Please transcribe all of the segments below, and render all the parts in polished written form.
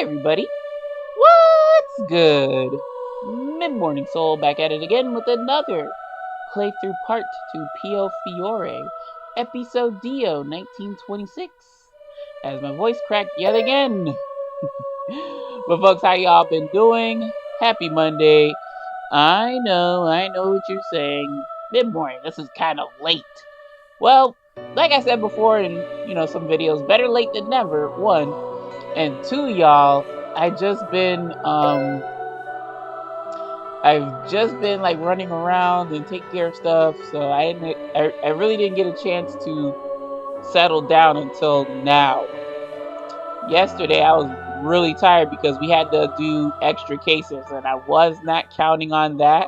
everybody. What's good? MidMorningSol back at it again with another playthrough part to Piofiore, Episodio 1926. As my voice cracked yet again. But folks, how y'all been doing? Happy Monday. I know what you're saying. Mid-morning, this is kind of late. Well, like I said before in, some videos, better late than never, one. And two, y'all, I've just been like running around and taking care of stuff, so I really didn't get a chance to settle down until now. Yesterday I was really tired because we had to do extra cases and I was not counting on that.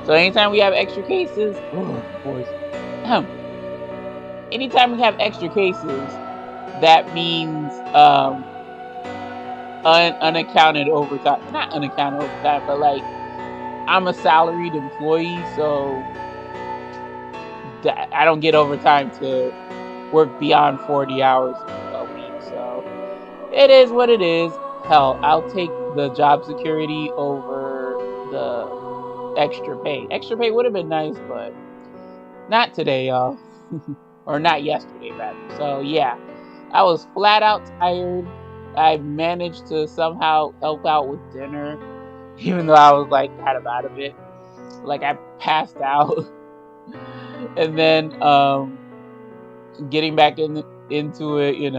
So anytime we have extra cases, boys. Anytime we have extra cases, that means unaccounted overtime. Not unaccounted overtime, but like I'm a salaried employee, so I don't get overtime to work beyond 40 hours a week. So it is what it is. Hell, I'll take the job security over the extra pay. Extra pay would have been nice, but not today, y'all. Or not yesterday, rather. So yeah, I was flat out tired. I managed to somehow help out with dinner, even though I was like kind of out of it. Like I passed out. And then getting back into it,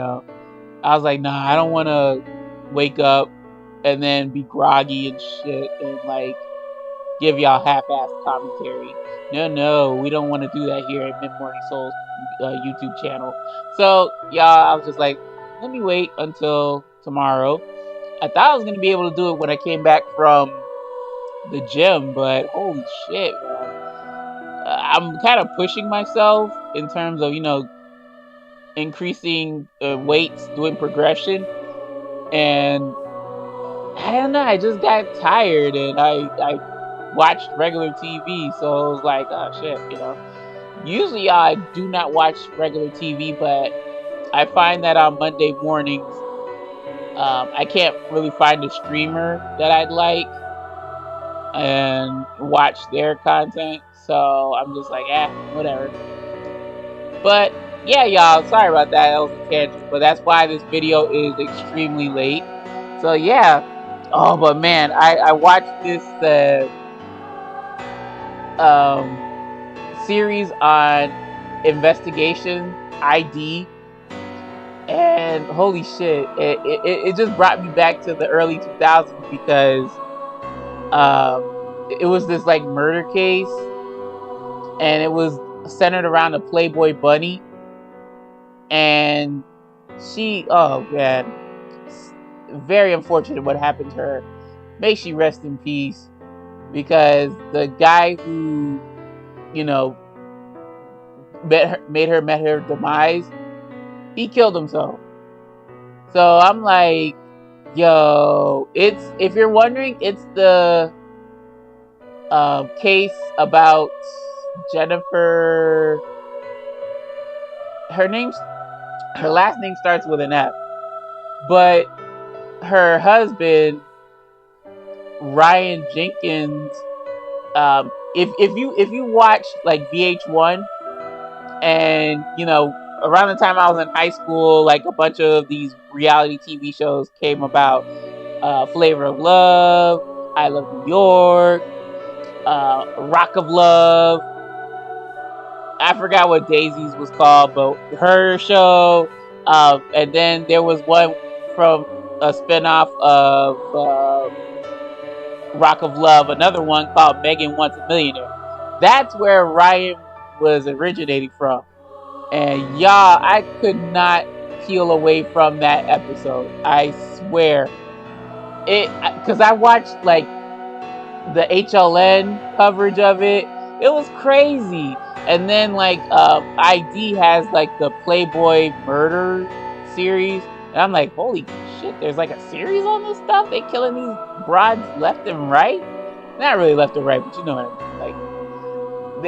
I was like, nah, I don't want to wake up and then be groggy and shit and like give y'all half-assed commentary. No, we don't want to do that here at MidMorningSol's YouTube channel. So y'all, I was just like, let me wait until tomorrow. I thought I was gonna be able to do it when I came back from the gym, but holy shit, man. I'm kind of pushing myself in terms of, increasing weights, doing progression, and I don't know, I just got tired and I watched regular TV, so it was like, oh shit, Usually I do not watch regular TV, but I find that on Monday mornings, I can't really find a streamer that I'd like and watch their content, so I'm just like, whatever. But yeah, y'all, sorry about that. That was a tangent, but that's why this video is extremely late. So yeah. Oh, but man, I watched this series on investigation ID, and holy shit, it just brought me back to the early 2000s because it was this like murder case, and it was centered around a Playboy bunny, and oh man, very unfortunate what happened to her. May she rest in peace, because the guy who met her demise, he killed himself. So I'm like, yo, if you're wondering, it's the case about Jennifer. Her last name starts with an F, but her husband, Ryan Jenkins, if you watch like VH1, and around the time I was in high school, like a bunch of these reality TV shows came about. Flavor of Love, I Love New York, Rock of Love. I forgot what Daisy's was called, but her show. And then there was one from a spinoff of Rock of Love, another one called Megan Wants a Millionaire. That's where Ryan was originating from. And y'all, I could not peel away from that episode. I swear. Because I watched like the HLN coverage of it. It was crazy. And then like ID has like the Playboy murder series. And I'm like, holy shit, there's like a series on this stuff? They killing these broads left and right? Not really left and right, but you know what I mean. Like,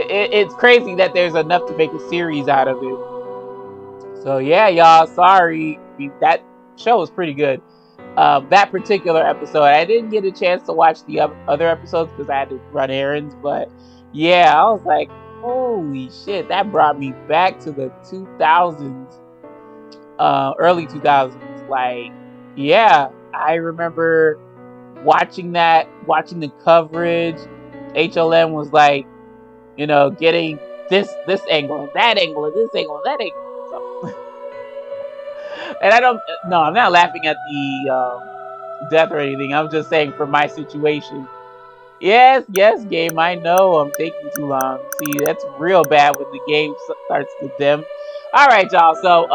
it's crazy that there's enough to make a series out of it. So yeah, y'all, sorry. I mean, that show was pretty good. that particular episode. I didn't get a chance to watch the other episodes because I had to run errands. But yeah, I was like, holy shit, that brought me back to the 2000s, early 2000s. Like, yeah, I remember watching the coverage. HLN was like, getting this angle and that angle and this angle and that angle. So, and I'm not laughing at the death or anything. I'm just saying for my situation. Yes, game. I know I'm taking too long. See, that's real bad when the game starts to dim. All right, y'all. So,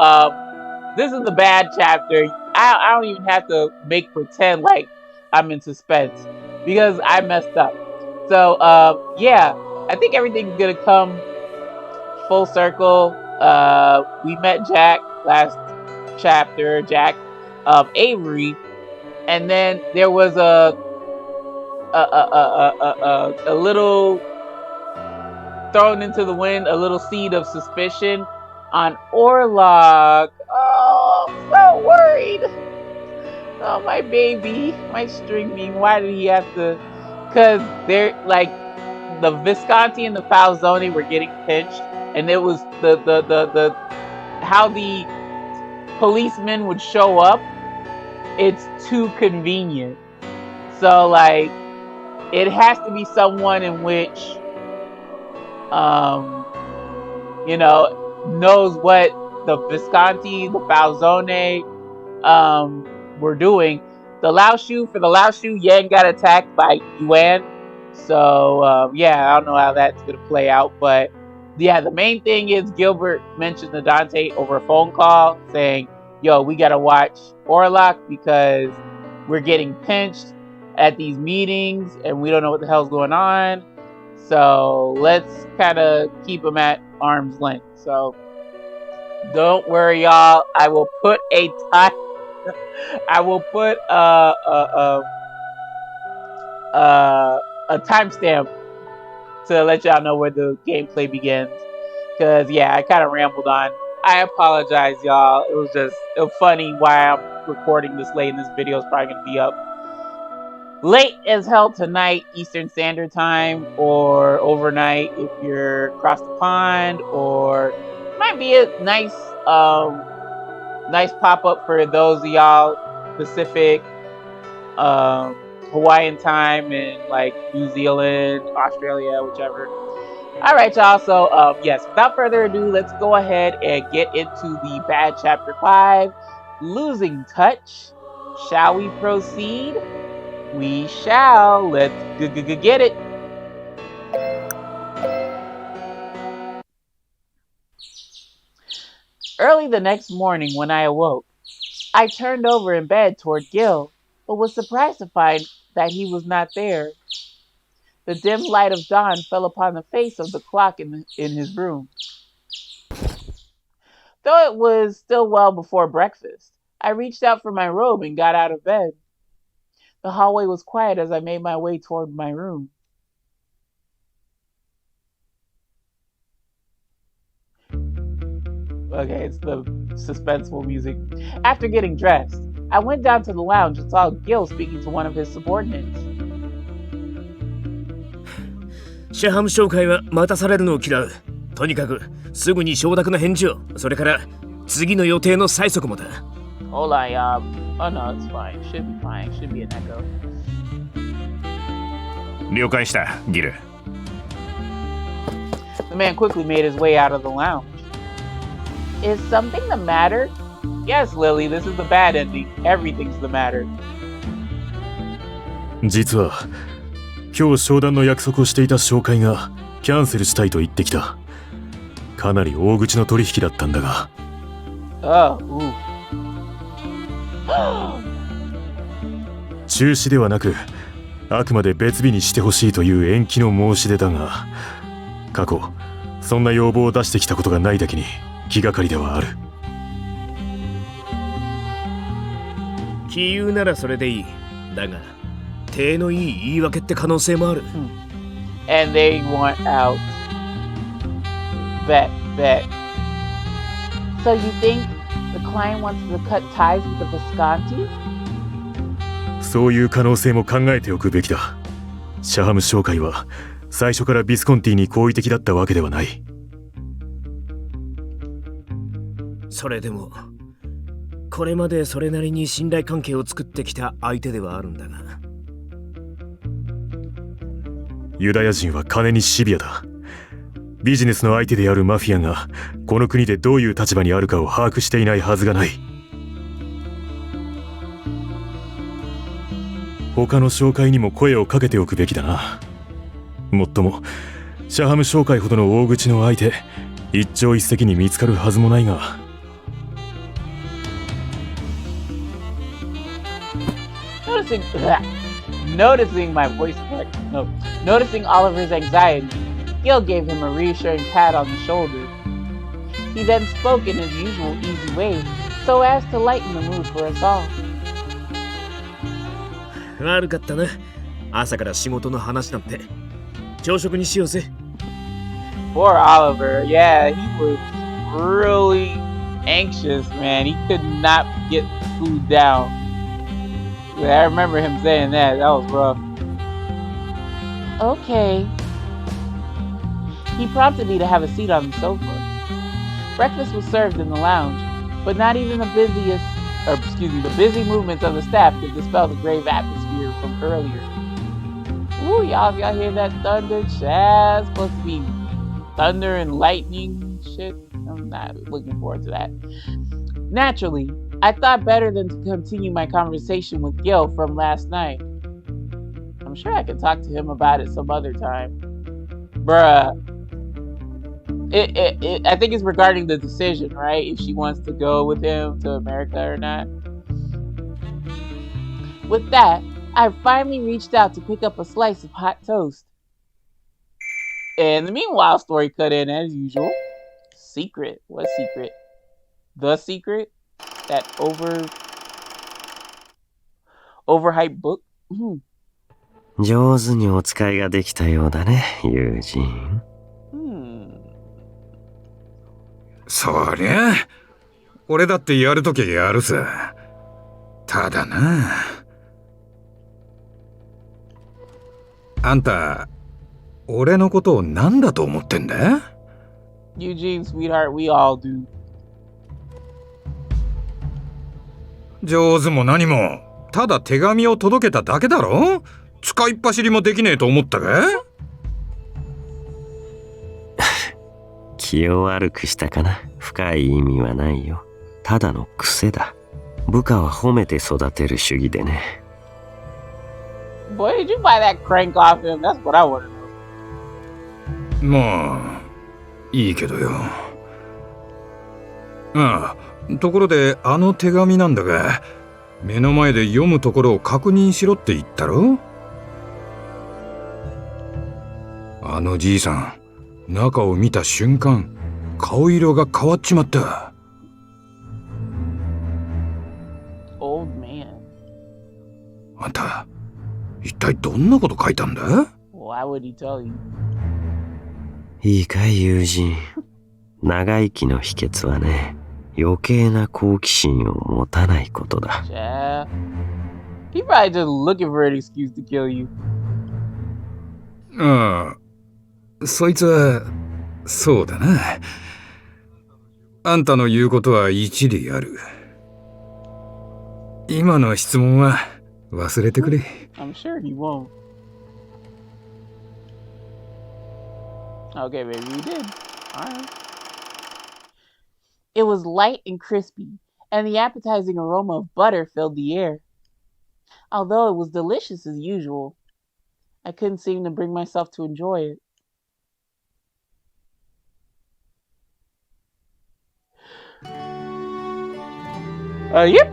this is the bad chapter. I don't even have to make pretend like I'm in suspense because I messed up. So, yeah, I think everything's gonna come full circle. We met Jack last chapter, Avery, and then there was a little thrown into the wind, a little seed of suspicion on Orlok. Oh, I'm so worried. Oh, my baby, my string bean. Why did he have to? Because they're like the Visconti and the Falzone were getting pinched, and it was the how the policemen would show up. It's too convenient. So like, it has to be someone in which knows what the Visconti, the Falzone were doing. For the Lao Shu, Yang got attacked by Yuan. So yeah, I don't know how that's gonna play out, but yeah, the main thing is Gilbert mentioned to Dante over a phone call saying, yo, we gotta watch Orlok because we're getting pinched at these meetings and we don't know what the hell's going on. So let's kind of keep them at arm's length. So don't worry, y'all. I will put a timestamp to let y'all know where the gameplay begins. Cause yeah, I kind of rambled on. I apologize, y'all. It was funny why I'm recording this late, and this video is probably gonna be up late as hell tonight, Eastern Standard Time, or overnight if you're across the pond, or might be a nice pop-up for those of y'all Pacific, Hawaiian time, and like New Zealand, Australia, whichever. All right, y'all. So yes, without further ado, let's go ahead and get into the bad chapter 5, Losing Touch. Shall we proceed? We shall. Let's get it. Early the next morning when I awoke, I turned over in bed toward Gil, but was surprised to find that he was not there. The dim light of dawn fell upon the face of the clock in his room. Though it was still well before breakfast, I reached out for my robe and got out of bed. The hallway was quiet as I made my way toward my room. Okay, it's the suspenseful music. After getting dressed, I went down to the lounge and saw Gil speaking to one of his subordinates. シェハム紹介は待たされるのを嫌う。とにかくすぐに承諾の返事を。それから次の予定の催促もだ。Hold on, y'all. Oh no, it's fine. Should be fine. Should be an echo. 了解した、ギル。The man quickly made his way out of the lounge. Is something the matter? Yes, Lily, this is the bad ending. Everything's the matter. 実は今日商談の約束をしていた紹介がキャンセルしたいと言ってきた。かなり大口の取引だったんだが。中止ではなく、あくまで別日にしてほしいという延期の申し出だが、過去そんな要望を出してきたことがないだけに気がかりではある。気言うならそれでいい。だが手のいい言い訳って可能性もある。And they want out. Bet. So you think the client wants to cut ties with the Visconti? そういう可能性も考えておくべきだ。シャハム商会は最初からビスコンティに好意的だったわけではない。それでもこれまでそれなりに信頼関係を作ってきた相手ではあるんだが。ユダヤ人は金にシビアだ。ビジネスの相手であるマフィアがこの国でどういう立場にあるかを把握していないはずがない。他の商会にも声をかけておくべきだな。もっともシャハム商会ほどの大口の相手、一朝一夕に見つかるはずもないが。Noticing my voice crack. No, noticing Oliver's anxiety, Gil gave him a reassuring pat on the shoulder. He then spoke in his usual easy way, so as to lighten the mood for us all. 悪かったな。朝から仕事の話なんて。朝食にしようぜ。Poor Oliver. Yeah, he was really anxious, man. He could not get food down. Yeah, I remember him saying that. That was rough. Okay. He prompted me to have a seat on the sofa. Breakfast was served in the lounge, but not even the busy movements of the staff could dispel the grave atmosphere from earlier. Ooh, y'all hear that thunder? It's supposed to be thunder and lightning shit. I'm not looking forward to that. Naturally, I thought better than to continue my conversation with Gil from last night. I'm sure I could talk to him about it some other time. Bruh. I think it's regarding the decision, right? If she wants to go with him to America or not. With that, I finally reached out to pick up a slice of hot toast. And the meanwhile story cut in as usual. Secret. What secret? The secret? That overhyped book? 上手にお使いができたようだね、友人。そりゃ俺だってやるときやるさ。ただな、あんた俺のことを何だと思ってんだ？ Eugene, sweetheart, we all do. 上手も何もただ手紙を届けただけだろ。使いっ走りもできねえと思ったか？気を悪くしたかな。深い意味はないよ。ただの癖だ。部下は褒めて育てる主義でね。Boy, did you buy that crank off him? That's what I want to know. まあいいけどよ。ああ、ところであの手紙なんだが、目の前で読むところを確認しろって言ったろ。あのじいさん、中を見た瞬間顔色が変わっちまった。Old man. あんた一体どんなこと書いたんだ？ Why would he tell you? いいかい友人。長生きの秘訣はね、余計な好奇心を持たないことだ。Yeah. He probably just looking for an excuse to kill you. ああ、そいつはそうだな。あんたの言うことは一理ある。今の質問は忘れてくれ。I'm sure he won't. Okay, maybe he did. Alright. It was light and crispy, and the appetizing aroma of butter filled the air. Although it was delicious as usual, I couldn't seem to bring myself to enjoy it. Yep.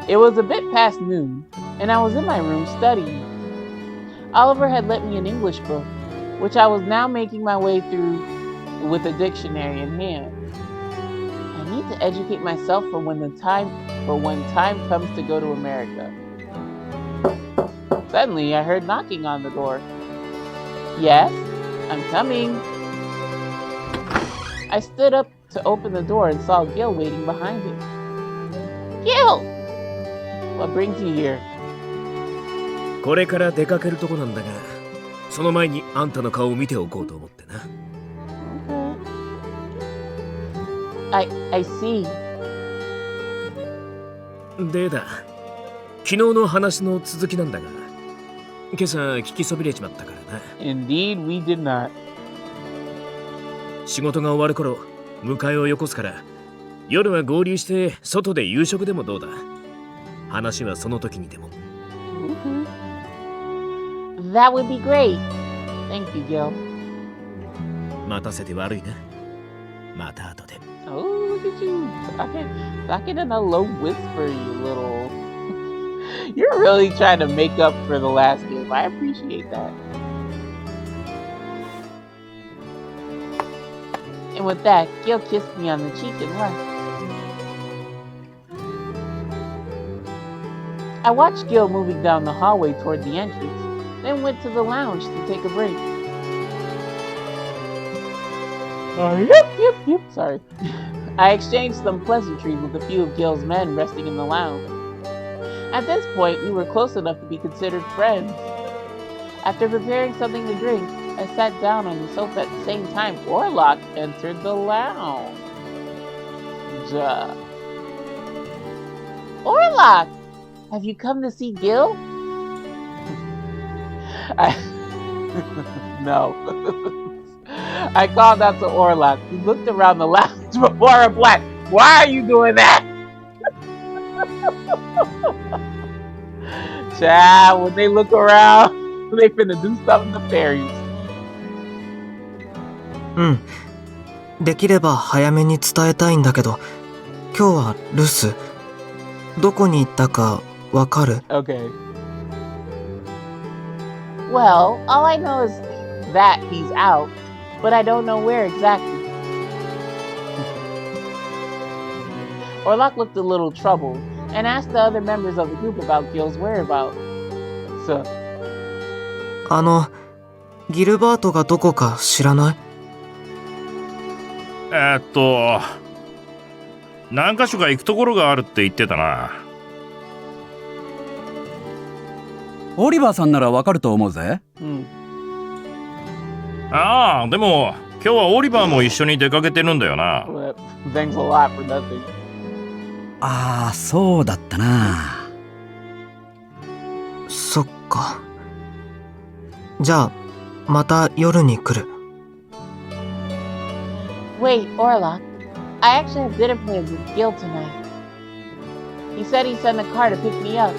It was a bit past noon, and I was in my room studying. Oliver had lent me an English book, which I was now making my way through with a dictionary in hand. I need to educate myself for when time comes to go to America. Suddenly, I heard knocking on the door. Yes, I'm coming. I stood up to open the door and saw Gil waiting behind it. Gil! What brings you here? これから出かけるとこなんだが、その前にあんたの顔を見ておこうと思ってな。I see. でだ、昨日の話の続きなんだが、今朝聞きそびれちまったからな。Indeed, we did not. 仕事が終わる頃、迎えをよこすから、夜は合流して外で夕食でもどうだ。話はその時にでも。That would be great. Thank you, Gil. 待たせて悪いな。また後で。Oh, look at you. Talking in a low whisper, you little... You're really trying to make up for the last game. I appreciate that. And with that, Gil kissed me on the cheek and left. I watched Gil moving down the hallway toward the entrance, then went to the lounge to take a break. Yep. Sorry. I exchanged some pleasantries with a few of Gil's men resting in the lounge. At this point, we were close enough to be considered friends. After preparing something to drink, I sat down on the sofa at the same time Orlok entered the lounge. Orlok! Have you come to see Gil? No. I called out to Orlok. He looked around the lounge before replied, "Why are you doing that?" Child, when they look around, they finna do something nefarious. できれば早めに伝えたいんだけど、今日は留守。どこに行ったかわかる？ Okay. Well, all I know is that he's out, but I don't know where exactly. Orlok looked a little troubled and asked the other members of the group about Gil's whereabouts. So, ギルバートがどこか知らない？何か所か行くところがあるって言ってたな。オリバーさんならわかると思うぜ。ああ、でも今日はオリバーも一緒に出かけてるんだよな。thanks a lot for nothing. ああ、そうだったな。そっか。じゃあ、また夜に来る。Wait, Orlok. I actually have dinner plans with Gil tonight. He said he'd send a car to pick me up.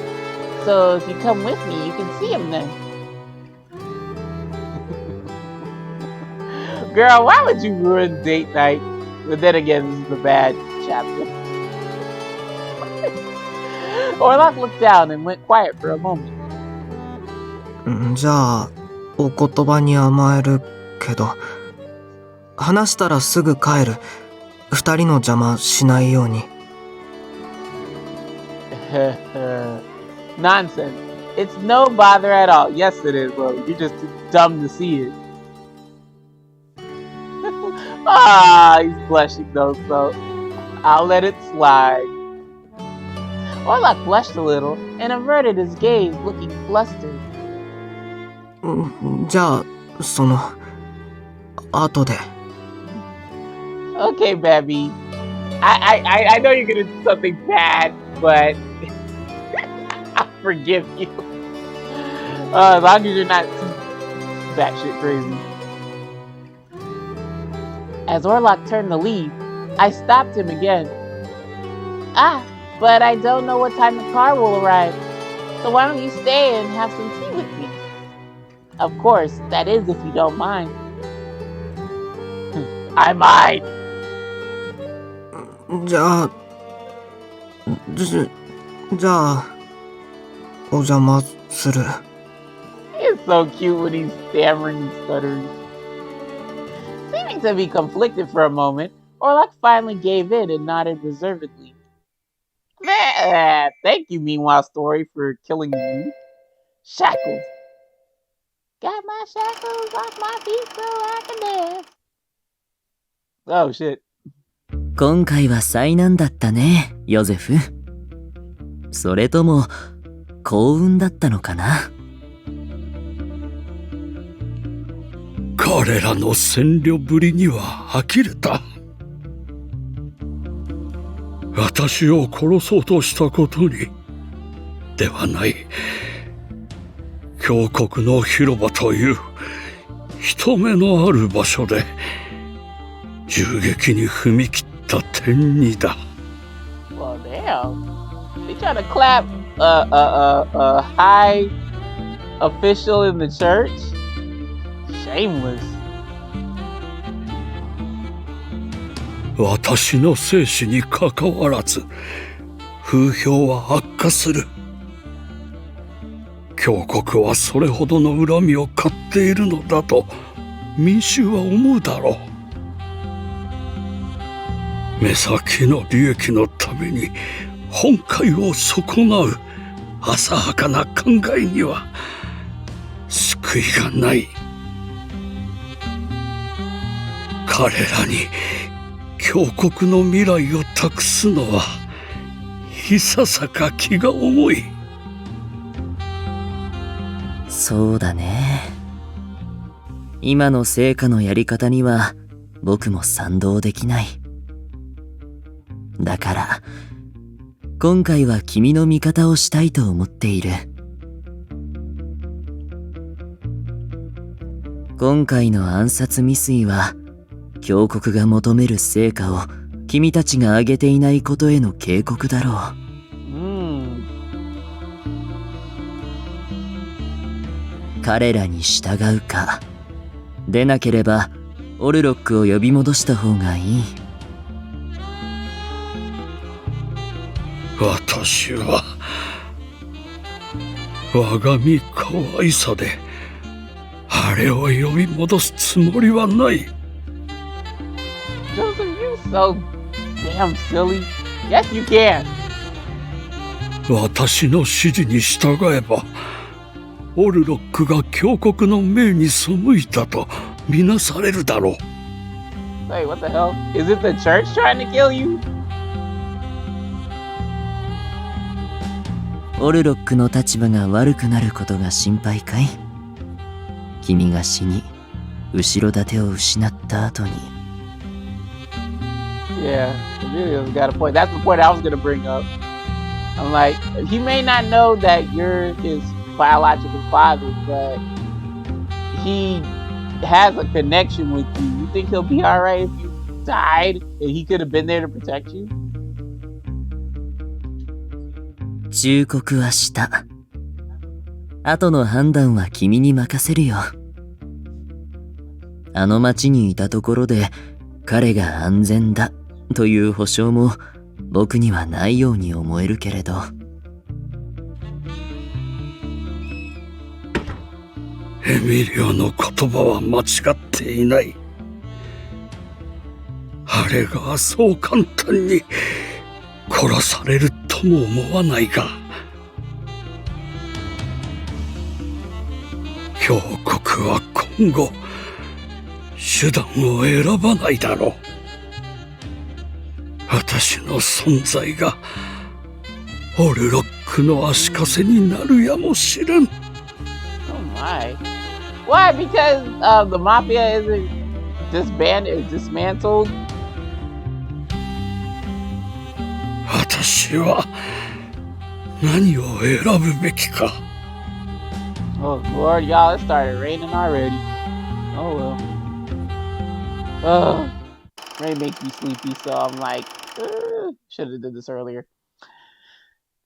So if you come with me, you can see him then. Girl, why would you ruin date night? But then again, this is the bad chapter. Orlok looked down and went quiet for a moment. じゃあ、お言葉に甘えるけど、話したらすぐ帰る。二人の邪魔しないように。Nonsense. It's no bother at all. Yes, it is, bro. You're just too dumb to see it. Ah, he's blushing though, so I'll let it slide. Orlok blushed a little and averted his gaze, looking flustered. じゃあ、後で。Okay, baby. I know you're gonna do something bad, but I'll forgive you. As long as you're not too batshit crazy. As Orlok turned to leave, I stopped him again. Ah, but I don't know what time the car will arrive. So why don't you stay and have some tea with me? Of course, that is if you don't mind. I mind. じゃあ、お邪魔する。It's so cute when he's stammering and stuttering. Seeming to be conflicted for a moment, Orlok finally gave in and nodded reservedly. Thank you, Meanwhile Story, for killing you. Shackles. Got my shackles off my feet so I can dance. Oh, shit. 今回は災難だったね、ヨゼフ。それとも幸運だったのかな。彼らの占領ぶりには呆れた。私を殺そうとしたことにではない。峡谷の広場という人目のある場所で銃撃に踏み切った点にだ。 Well, damn. They trying to clap a high official in the church? Shameless. 私の生死にかかわらず風評は悪化する。峡谷はそれほどの恨みを買っているのだと民衆は思うだろう。目先の利益のために本会を損なう浅はかな考えには救いがない。彼らに峡谷の未来を託すのはいささか気が重い。そうだね。今の成果のやり方には僕も賛同できない。だから今回は君の味方をしたいと思っている。今回の暗殺未遂は峡谷が求める成果を君たちが上げていないことへの警告だろう。彼らに従うか、でなければオルロックを呼び戻した方がいい。私は我が身可愛さであれを呼び戻すつもりはない。 Joseph, you so damn silly. Yes, you can. 私の指示に従えばオルロックが峡谷の命に背いたとみなされるだろう。Wait, what the hell? Is it the church trying to kill you? オルロックの立場が悪くなることが心配かい？君が死に後ろ盾を失った後に。Yeah, Emilio's got a point. That's the point I was gonna bring up. I'm like, he may not know that you're his biological father, but he has a connection with you. You think he'll be alright if you died and he could have been there to protect you? 忠告はした。後の判断は君に任せるよ。あの町にいたところで彼が安全だという保証も僕にはないように思えるけれど。エミリオの言葉は間違っていない。あれがそう簡単に殺されるとも思わないが、峡谷は今後手段を選ばないだろう。私の存在がオルロックの足かせになるやもしれん。Oh my. Why? Because the mafia isn't disbanded or dismantled? 私は何を選ぶべきか。 Oh Lord, y'all, it started raining already. Oh well. Rain makes me sleepy, so I'm like, should have did this earlier.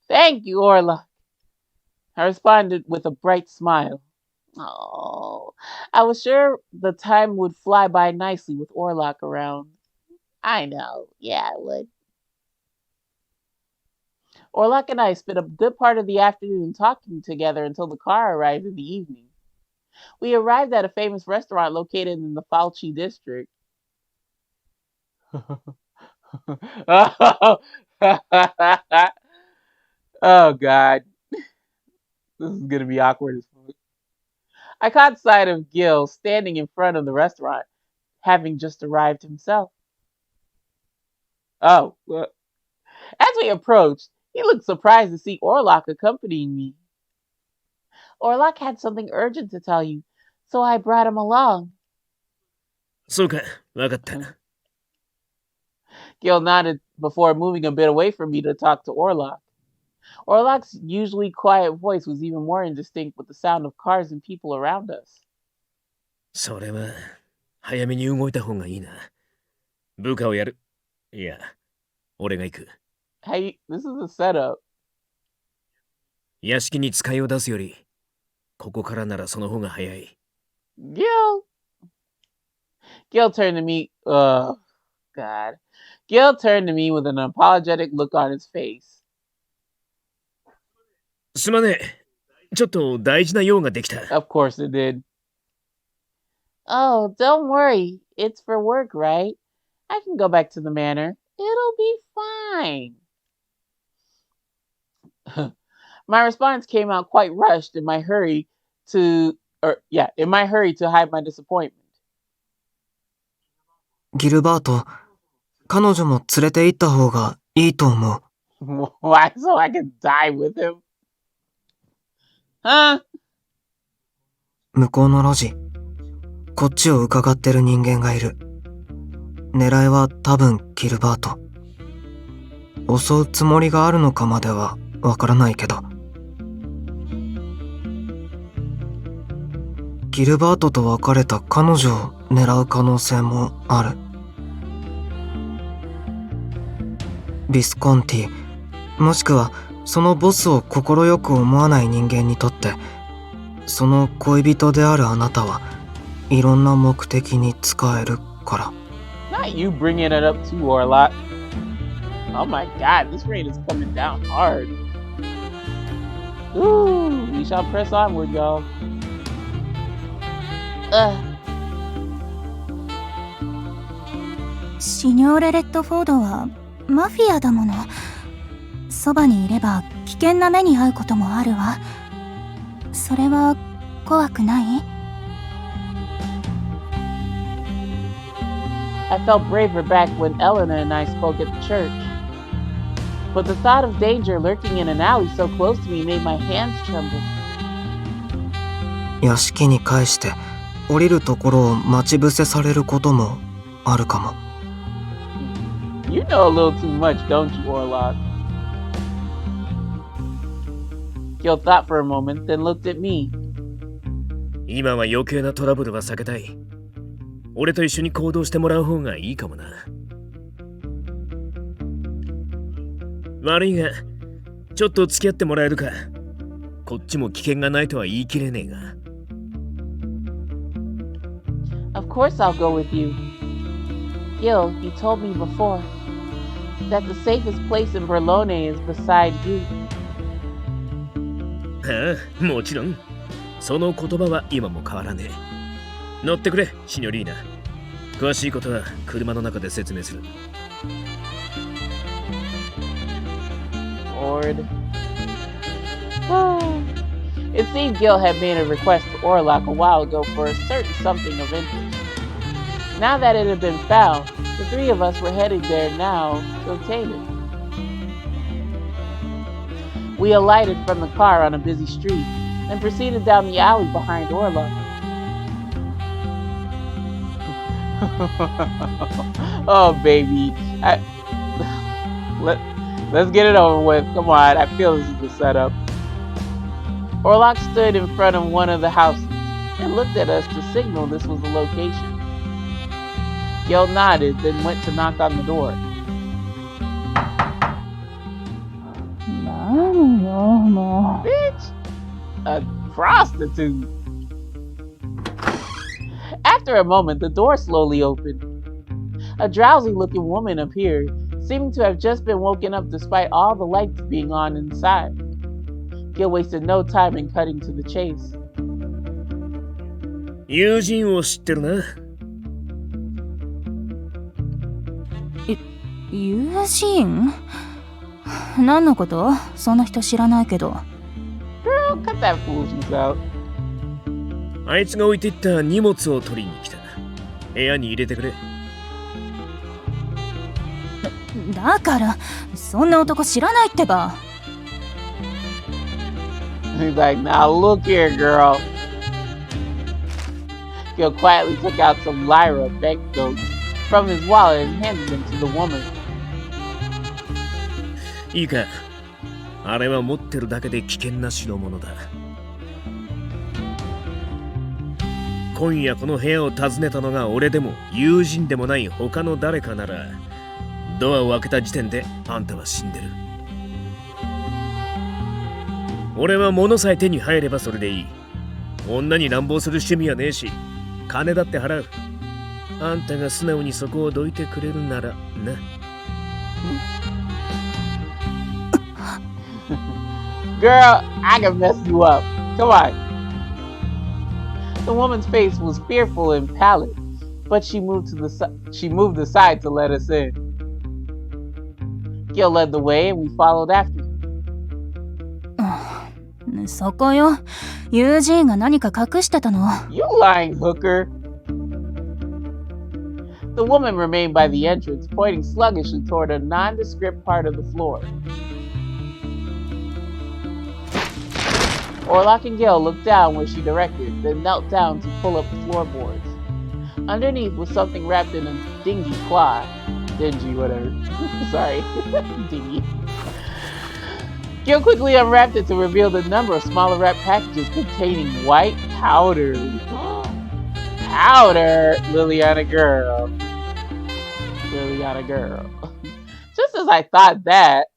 Thank you, Orla. I responded with a bright smile. Oh, I was sure the time would fly by nicely with Orlok around. I know, yeah, it would. Orlok and I spent a good part of the afternoon talking together until the car arrived in the evening. We arrived at a famous restaurant located in the Falchi district. Oh God. This is gonna be awkward as fuck. I caught sight of Gil standing in front of the restaurant, having just arrived himself. Oh, well. As we approached, He looked surprised to see Orlok accompanying me. Orlok had something urgent to tell you, so I brought him along. そうか、わかった。Gil nodded before moving a bit away from me to talk to Orlok. Orlok's usually quiet voice was even more indistinct with the sound of cars and people around us. それは、早めに動いた方がいいな。部下をやる。いや、俺が行く。Hey, this is a setup. 屋敷に使いを出すより、ここからならその方が早い。Gil turned to me. God. Gil turned to me with an apologetic look on his face. すまねえ。ちょっと大事な用ができた。Of course it did. Oh, don't worry. It's for work, right? I can go back to the manor. It'll be fine. My response came out quite rushed in my hurry to hide my disappointment. ギルバート、彼女も連れて行った方がいいと思う。Why? So I can die with him? Huh? 向こうの路地、こっちを伺ってる人間がいる。狙いは多分ギルバート。襲うつもりがあるのかまではわからないけど。ギルバートと別れた彼女を狙う可能性もある。ビスコンティ、もしくはそのボスを快く思わない人間にとって、その恋人であるあなたはいろんな目的に使えるから。Not you bringing it up too, Orlok. Oh my god, this rain is coming down hard. Ooh, we shall press onward, y'all. シニョーレ・レッドフォードはマフィアだもの。そばにいれば危険な目に遭うこともあるわ。それは怖くない？ I felt braver back when Elena and I spoke at the church. But the thought of danger lurking in an alley so close to me made my hands tremble. 屋敷に返して降りるところを待ち伏せされることもあるかも。You know a little too much, don't you, Orlok? Gil thought for a moment, then looked at me. 今は余計なトラブルは避けたい。俺と一緒に行動してもらう方がいいかもな。悪いが、ちょっと付き合ってもらえるか。こっちも危険がないとは言い切れねえが。Of course I'll go with you. Gil, you told me before that the safest place in Berlone is beside you. ああ、もちろん。その言葉は今も変わらねえ。乗ってくれ、シニョリーナ。詳しいことは車の中で説明する。Lord. It seemed Gil had made a request to Orlok a while ago for a certain something of interest. Now that it had been found, the three of us were headed there now to obtain it. We alighted from the car on a busy street and proceeded down the alley behind Orlok. Oh, baby. Let's get it over with. Come on, I feel this is a setup. Orlok stood in front of one of the houses and looked at us to signal this was the location. Gil nodded, then went to knock on the door. Bitch! A prostitute. After a moment, the door slowly opened. A drowsy-looking woman appeared, seeming to have just been woken up despite all the lights being on inside. Gil wasted no time in cutting to the chase. 友人を知ってるな。友人？何のこと？その人知らないけど。Girl, cut that foolishness out. あいつが置いていった荷物を取りに来た。部屋に入れてくれ。だからそんな男知らないってば。 He's like, now look here, girl. Gil quietly took out some Lyra banknotes from his wallet and handed them to the woman. いいか、あれは持ってるだけで危険な代物だ。今夜この部屋を訪ねたのが俺でも友人でもない他の誰かなら、ドアを開けた時点であんたは死んでる。俺は物さえ手に入ればそれでいい。女に乱暴する趣味はねえし、金だって払う。あんたが素直にそこをどいてくれるならな。Girl, I can mess you up. Come on. The woman's face was fearful and pallid, but she moved aside to let us in. Gil led the way and we followed after him. そこよ。友人が何か隠してたの。 You lying hooker. The woman remained by the entrance, pointing sluggishly toward a nondescript part of the floor. Orlok and Gil looked down where she directed, then knelt down to pull up the floorboards. Underneath was something wrapped in a dingy cloth. Dingy, whatever. Sorry. Dingy. Gil quickly unwrapped it to reveal the number of smaller wrapped packages containing white powder. Powder! Liliana girl. Liliana girl. Just as I thought that.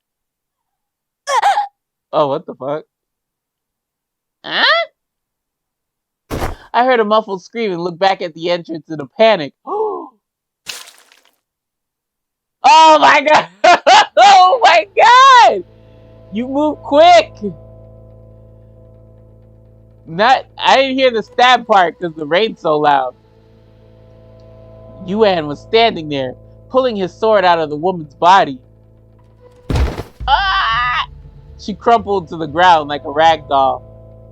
Oh, what the fuck? Huh? I heard a muffled scream and looked back at the entrance in a panic. Oh my god! Oh my god! You move quick! I didn't hear the stab part because the rain's so loud. Yuan was standing there, pulling his sword out of the woman's body. Ah! She crumpled to the ground like a rag doll.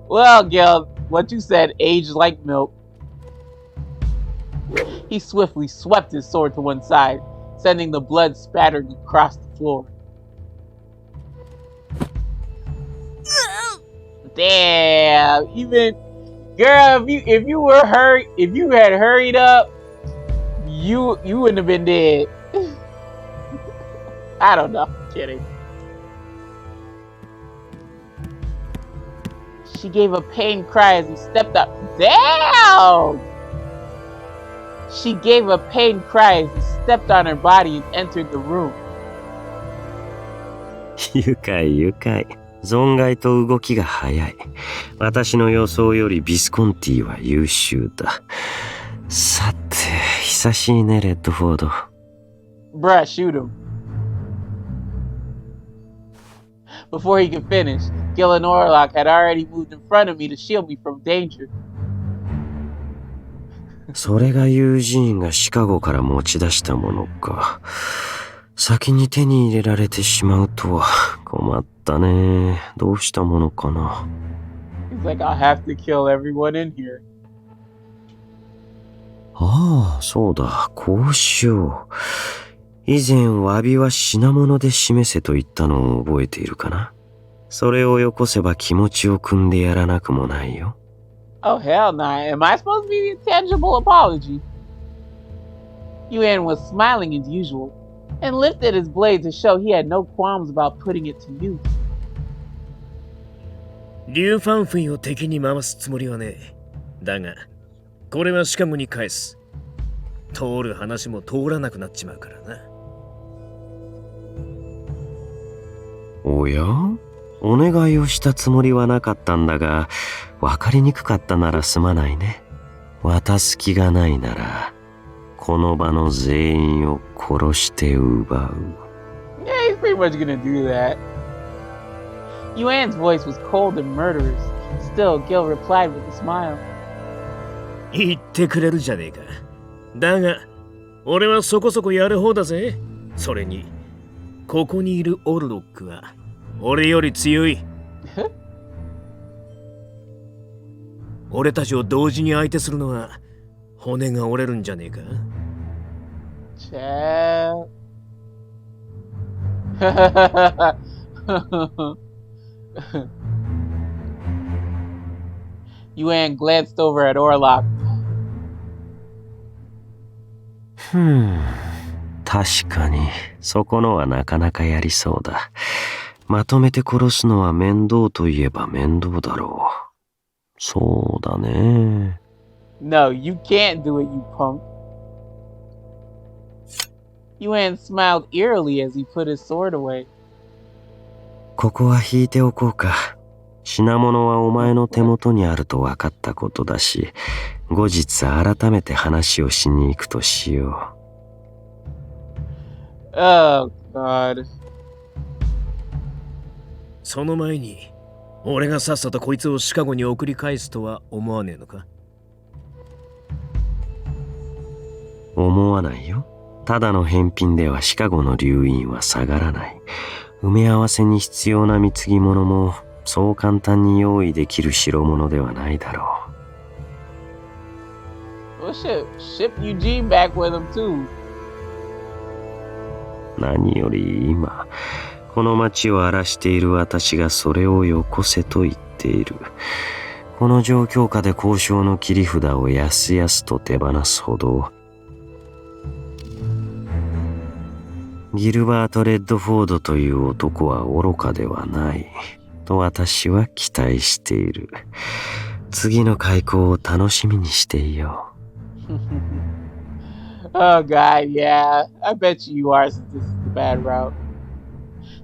Well, Gil, what you said aged like milk. He swiftly swept his sword to one side, sending the blood spattering across the floor. Damn, even girl, if you had hurried up, you wouldn't have been dead. I don't know, kidding. She gave a pained cry as he stepped up. Damn! She gave a pained cry as he stepped on her body and entered the room. 愉快愉快。存外と動きが早い。私の予想よりビスコンティは優秀だ。さて、久しいね、レッドフォード。Bruh, shoot him. Before he could finish, Gil and Orlok had already moved in front of me to shield me from danger. それが友人がシカゴから持ち出したものか。先に手に入れられてしまうとは困ったね。どうしたものかな。He's like, I'll have to kill everyone in here. ああ、そうだ。こうしよう。以前詫びは品物で示せと言ったのを覚えているかな。それをよこせば気持ちを汲んでやらなくもないよ。Oh, hell nah. Am I supposed to be the tangible apology? Yuan was smiling as usual, and lifted his blade to show he had no qualms about putting it to use. リュウ・ファンフィンを敵に回すつもりはねえ。だが、これはシカゴに返す。通る話も通らなくなっちまうからな。おや？お願いをしたつもりはなかったんだが、わかりにくかったならすまないね。渡す気がないなら、この場の全員を殺して奪う。Yeah, he's pretty much gonna do that. Yuan's voice was cold and murderous. Still, Gil replied with a smile. 言ってくれるじゃねえか。だが、俺はそこそこやる方だぜ。それに、ここにいるオルロックは、俺より強い。俺たちを同時に相手するのは、骨が折れるんじゃねえか。Child. Yuan glanced over at Orlok. 確かに、そこのはなかなかやりそうだ。まとめて殺すのは面倒といえば面倒だろう。そうだね。No, you can't do it, you punk. Yuan smiled eerily as he put his sword away. ここは引いておこうか。品物はお前の手元にあると分かったことだし、後日改めて話をしに行くとしよう。Oh, God. その前に、俺がさっさとこいつをシカゴに送り返すとは思わねえのか？思わないよ。ただの返品ではシカゴの留飲は下がらない。埋め合わせに必要な貢ぎ物もそう簡単に用意できる代物ではないだろう。Well, ship Eugene back with him too. 何より今、この町を荒らしている私がそれをよこせと言っている。この状況下で交渉の切り札をやすやすと手放すほど、ギルバート・レッドフォードという男は愚かではないと私は期待している。次の開口を楽しみにしていよう。Oh God, yeah. I bet you are, since this is the bad route.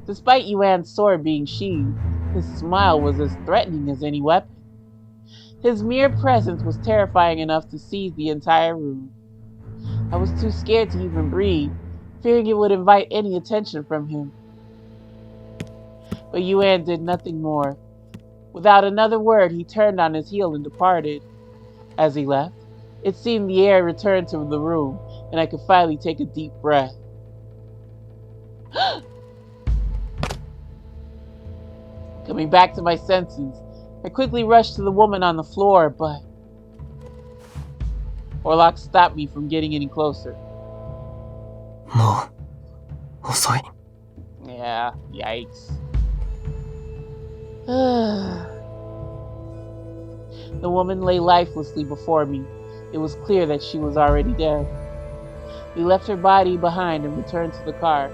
Despite Yuan's sword being sheathed, his smile was as threatening as any weapon. His mere presence was terrifying enough to seize the entire room. I was too scared to even breathe, fearing it would invite any attention from him. But Yuan did nothing more. Without another word, he turned on his heel and departed. As he left, it seemed the air returned to the room, and I could finally take a deep breath. Coming back to my senses, I quickly rushed to the woman on the floor, but Orlok stopped me from getting any closer. もう遅い。 Yeah, yikes. The woman lay lifelessly before me. It was clear that she was already dead. We left her body behind and returned to the car,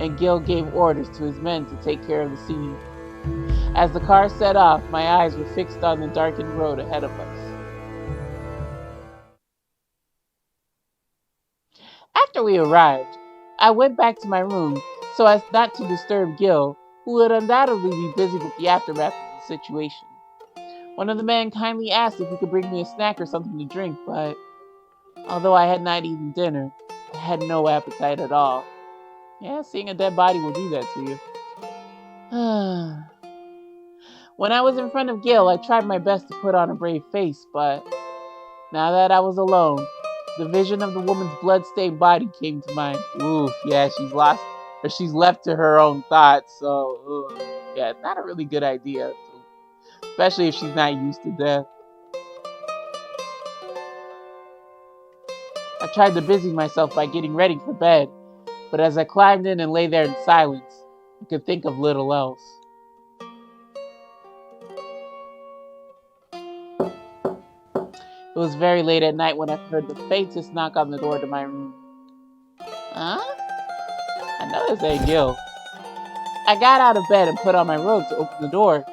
and Gil gave orders to his men to take care of the scene. As the car set off, my eyes were fixed on the darkened road ahead of us. After we arrived, I went back to my room so as not to disturb Gil, who would undoubtedly be busy with the aftermath of the situation. One of the men kindly asked if he could bring me a snack or something to drink, but although I had not eaten dinner, I had no appetite at all. Yeah, seeing a dead body will do that to you. When I was in front of Gil, I tried my best to put on a brave face, but now that I was alone, the vision of the woman's blood-stained body came to mind. Oof, yeah, she's left to her own thoughts, so yeah, it's not a really good idea, especially if she's not used to death. I tried to busy myself by getting ready for bed, but as I climbed in and lay there in silence, I could think of little else. It was very late at night when I heard the faintest knock on the door to my room. Huh? I know this ain't Gil. I got out of bed and put on my robe to open the door.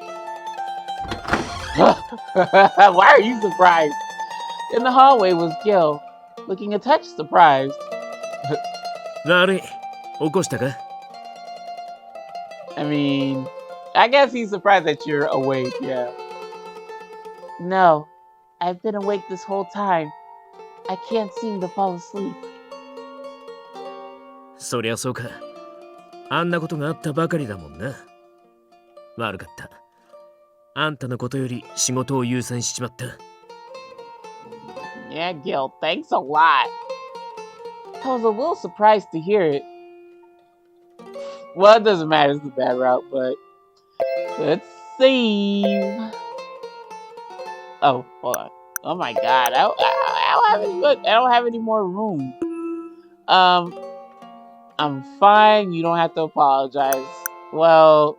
Why are you surprised? In the hallway was Gil, looking a touch surprised. 悪い。起こしたか？ I mean, I guess he's surprised that you're awake, yeah. No, I've been awake this whole time. I can't seem to fall asleep. そりゃそうか。あんなことがあったばかりだもんな。悪かった。あんたのことより仕事を優先しちまった。Yeah, Gil, thanks a lot. I was a little surprised to hear it. Well, it doesn't matter, it's a bad route, but let's save. Oh, hold on. Oh my god, I don't have any more room. I'm fine. You don't have to apologize. Well,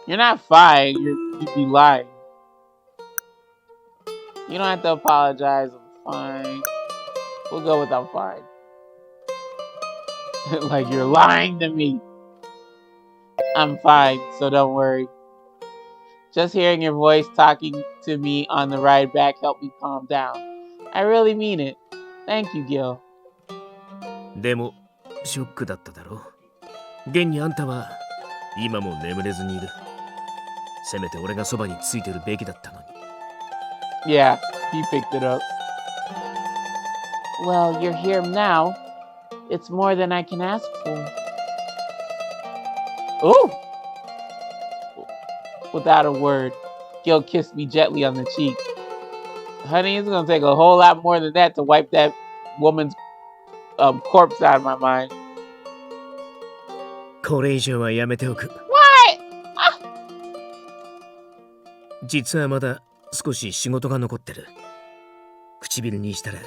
you're not fine. You'd be lying. You don't have to apologize. I'm fine. We'll go with I'm fine. Like you're lying to me. I'm fine, so don't worry. Just hearing your voice talking to me on the ride back helped me calm down. I really mean it. Thank you, Gil. でもショックだっただろう。現にあんたは今も眠れずにいる。せめて俺がそばについてるべきだったのに。Yeah, he picked it up. Well, you're here now. It's more than I can ask for. Ooh! Without a word, Gil kissed me gently on the cheek. Honey, it's gonna take a whole lot more than that to wipe that woman's corpse out of my mind. これ以上はやめておく。What? 実はまだ少し仕事が残ってる。唇にしたら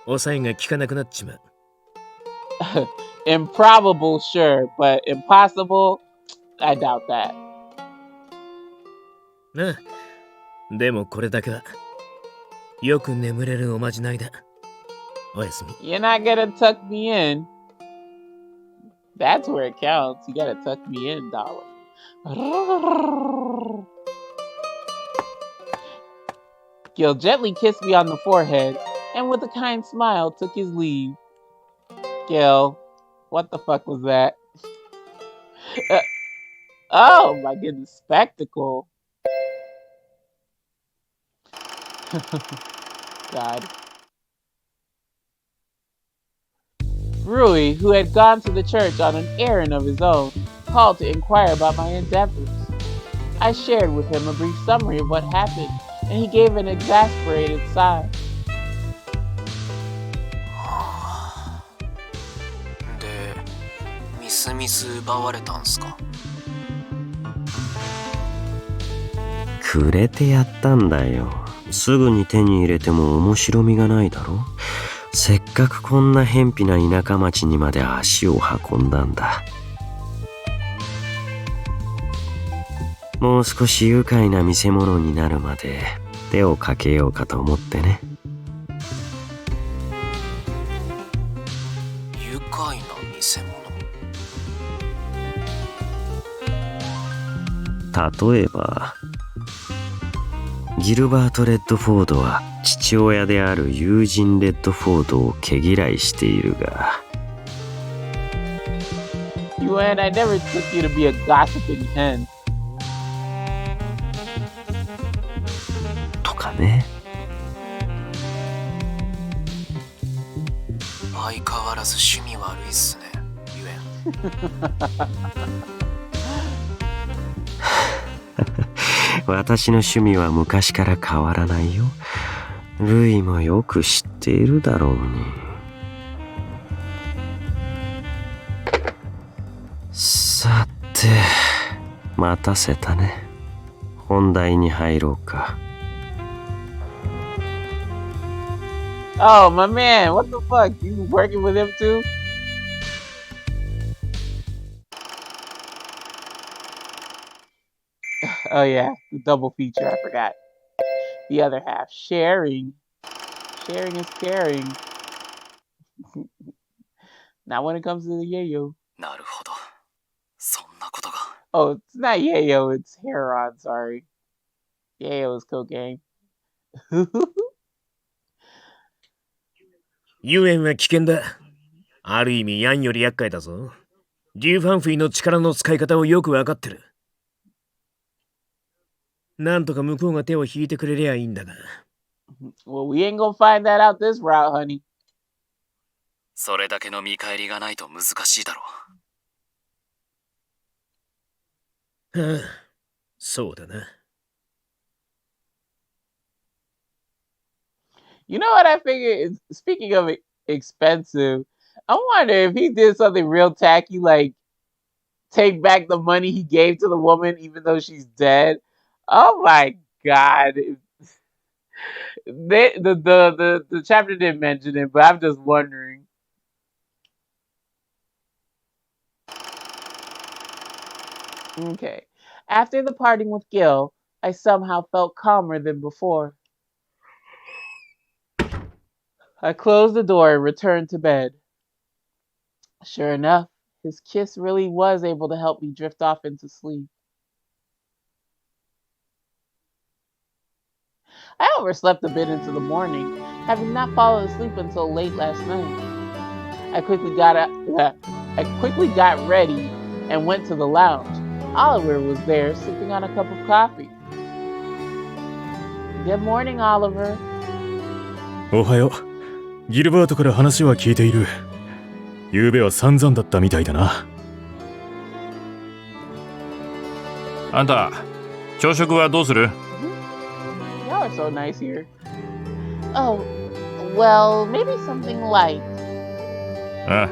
抑えが効かなくなっちまう。Improbable, sure, but impossible? I doubt that. なあ、でもこれだけはよく眠れるおまじないだ。おやすみ。You're not gonna tuck me in. That's where it counts. You gotta tuck me in, darling. Gil gently kissed me on the forehead and with a kind smile took his leave. Gil, what the fuck was that? Oh my goodness, spectacle. God. Rui, who had gone to the church on an errand of his own, called to inquire about my endeavors. I shared with him a brief summary of what happened, and he gave an exasperated sigh. で、みすみす奪われたんすか？くれてやったんだよ。すぐに手に入れても面白みがないだろ。せっかくこんな偏僻な田舎町にまで足を運んだんだ。もう少し愉快な見せ物になるまで手をかけようかと思ってね。愉快な見せ物？例えばギルバート・レッドフォードは父親である友人レッドフォードを毛嫌いしているが。You and I never took you to be a gossiping hen. とかね。相変わらず趣味悪いっすね、ゆえん。私の趣味は昔から変わらないよ。ルイもよく知っているだろうに。さて、待たせたね。本題に入ろうか。Oh, my man, what the fuck? You working with him too? Oh yeah, the double feature, I forgot. The other half, sharing. Sharing is caring. Not when it comes to the yayo. なるほど。そんなことが。Oh, it's not yayo, it's heroin, sorry. Yayo is cocaine. 遊園は危険だ。ある意味ヤンより厄介だぞ。デューファンフィーの力の使い方をよくわかってる。なんとか向こうが手を引いてくれりゃいいんだが。Well, we ain't gonna find that out this route, honey. それだけの見返りがないと難しいだろう。はあ、そうだな。You know what I figured? Speaking of expensive, I wonder if he did something real tacky, like take back the money he gave to the woman even though she's dead. Oh my god. The chapter didn't mention it, but I'm just wondering. Okay. After the parting with Gil, I somehow felt calmer than before. I closed the door and returned to bed. Sure enough, his kiss really was able to help me drift off into sleep. I overslept a bit into the morning, having not fallen asleep until late last night. I quickly got ready and went to the lounge. Oliver was there, sipping on a cup of coffee. Good morning, Oliver. おはよう。ギルバートから話は聞いている。昨夜は散々だったみたいだな。あんた、朝食はどうする？ Y'all are so nice here. Oh, well, maybe something light. ああ、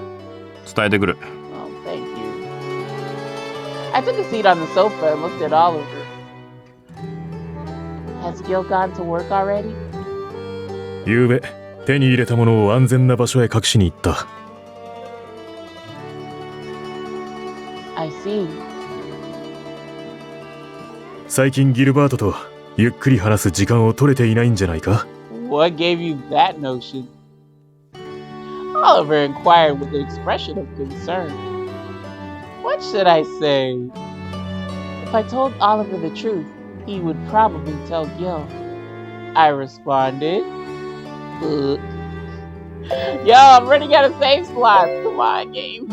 伝えてくる。Oh, thank you. I took a seat on the sofa and looked at Oliver. Has Gil gone to work already? 昨夜、手に入れたものを安全な場所へ隠しに行った。I see. 最近ギルバートとゆっくり話す時間を取れていないんじゃないか？ What gave you that notion? Oliver inquired with an expression of concern. What should I say? If I told Oliver the truth, he would probably tell Gil. I responded. Ugh. Yo, I'm running out of save slots. Come on, game.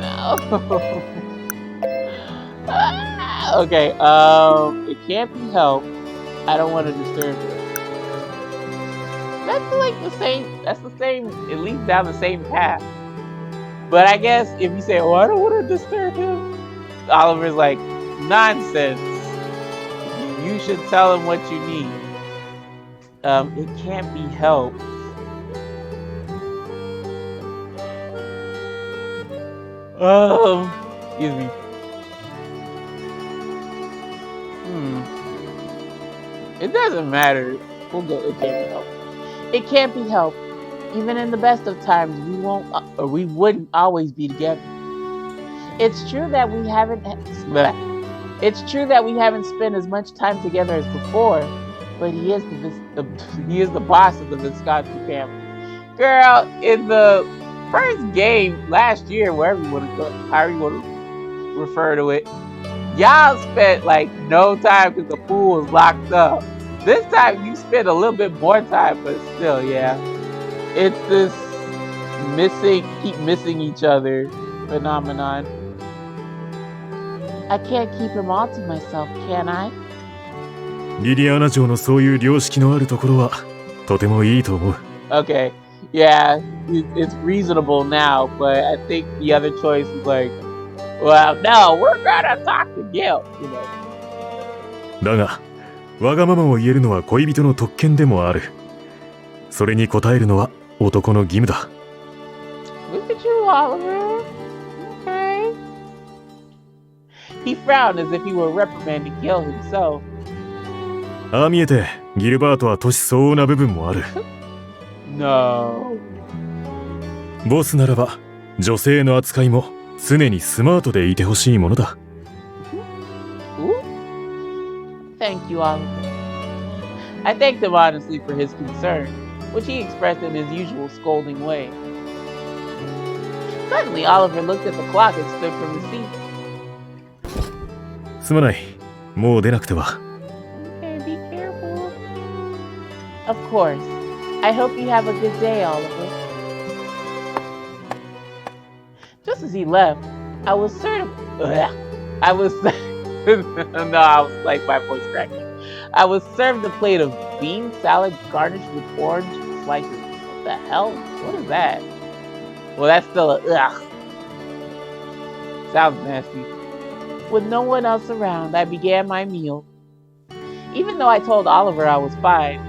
No. Okay, it can't be helped. I don't want to disturb her. That's like the same, it leads down the same path. But I guess if you say, oh, I don't want to disturb him, Oliver's like, nonsense. You should tell him what you need. It can't be helped. Excuse me. It doesn't matter. We'll go. It can't be helped. It can't be helped. Even in the best of times, we wouldn't always be together. It's true that we haven't. It's true that we haven't spent as much time together as before. But he is the boss of the Visconti family. Girl, in the first game last year, however you want to refer to it, y'all spent like no time because the pool was locked up. This time you spent a little bit more time, but still, yeah. It's this keep missing each other phenomenon. I can't keep him all to myself, can I? リリアナ城のそういう良識のあるところはとてもいいと思う。Okay, yeah, it's reasonable now, but I think the other choice is like, well, no, we're gonna talk to Gil, you know. だが、わがままを言えるのは恋人の特権でもある。それに応えるのは男の義務だ。Look at you, Oliver. Okay. He frowned as if he were reprimanding Gil himself. ああ見えて、ギルバートは年相応な部分もある。No. ボスならば、女性の扱いも常にスマートでいてほしいものだ。Thank you, Oliver. I thanked him honestly for his concern, which he expressed in his usual scolding way. Suddenly, Oliver looked at the clock and stood from his seat. すまない。もう出なくては。Okay, be careful. Of course. I hope you have a good day, Oliver. Just as he left, I was certain. I was like my voice cracking. I was served a plate of bean salad garnished with orange slices. What the hell? What is that? Well, that's still a ugh. Sounds nasty. With no one else around, I began my meal. Even though I told Oliver I was fine,